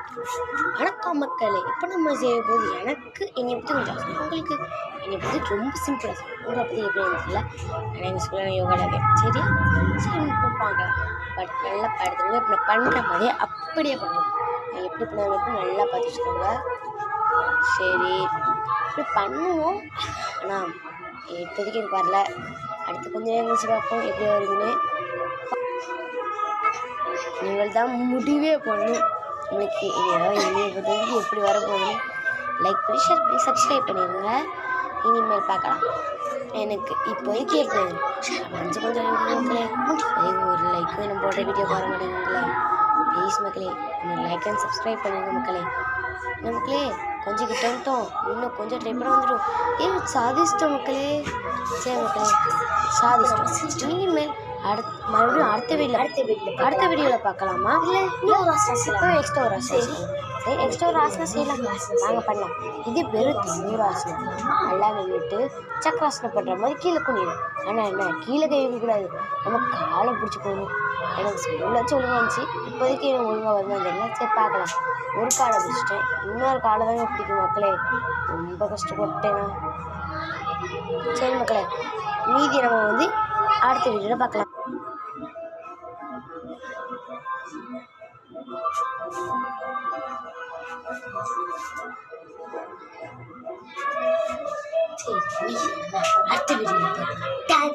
வணக்கம் மக்களே, இப்போ நம்ம செய்ய போது எனக்கு என்னை பற்றி கொஞ்சம் சொல்லணும். உங்களுக்கு என்னை பற்றி ரொம்ப சிம்பிளாக சொல்லணும். உங்களை பற்றி எப்படி தெரியல. ஆனால் எங்கள் ஸ்கூலில் யோகா இருக்கேன். சரியா சரி இப்போ பார்க்கலாம். பட் நல்லா படுத்துருங்க. இப்போ நான் பண்ணுற மாதிரியே அப்படியே பண்ணணும். நான் எப்படி பண்ண நல்லா பார்த்து வச்சுக்கோங்க. சரி இப்படி பண்ணுவோம். ஆனால் இப்போதைக்கு எனக்கு வரல. அடுத்து கொஞ்சம் நேரம் கழிச்சு பார்ப்போம் எப்படி வருதுன்னு. நீங்கள் தான் முடிவே பண்ணணும். உங்களுக்கு இனிமேல் எப்படி வரப்போகுதுன்னு லைக் பண்ணி ஷேர் பண்ணி சப்ஸ்கிரைப் பண்ணிடுங்க. இனிமேல் பார்க்கலாம். எனக்கு இப்போதைக்கு எப்படி கொஞ்சம் மக்களே ஒரு லைக் நம்ம போடுற வீடியோ பாருங்க மாட்டேங்குங்களா. ப்ளீஸ் மக்களே நம்ம லைக் அண்ட் சப்ஸ்கிரைப் பண்ணிடுங்க மக்களே. நமக்குளே கொஞ்சம் கிட்ட வந்துட்டோம். இன்னும் கொஞ்சம் ட்ரை பண்ண வந்துடும். சாதிச்சிட்டோம் மக்களே. சரி மக்களே சாதிச்சிட்டோம். இனிமேல் மறுபடியும் அடுத்த வீடியோவில் பார்க்கலாமா? இல்லை இப்போ எக்ஸ்ட்ரா ஒரு ஆசனம். சரி எக்ஸ்ட்ரா ஒரு ஆசனம் செய்யலாம். நாங்கள் பண்ணலாம். இது வெறும் 100 ஆசனம். நல்லா நின்றுட்டு சக்கராசனம் பண்ணுற மாதிரி கீழே குனியணும். ஆனால் என்ன கீழே கை வைக்கக்கூடாது. நம்ம காலை பிடிச்சி போகணும். எனக்கு ஸ்கூலாச்சும் ஒழுங்காக இருந்துச்சு. இப்போதைக்கு எனக்கு ஒழுங்காக வருமா தெரியல. சரி பார்க்கலாம். ஒரு காலை பிடிச்சிட்டேன். இன்னொரு காலை தாங்க பிடிக்கும் மக்களே. ரொம்ப கஷ்டப்பட்டேன்னா. சரி மக்களே மீதி நம்ம அடுத்த வீடியோவில் பார்க்கலாம். அடுத்த வீடியோவில் பார்க்கலாம்.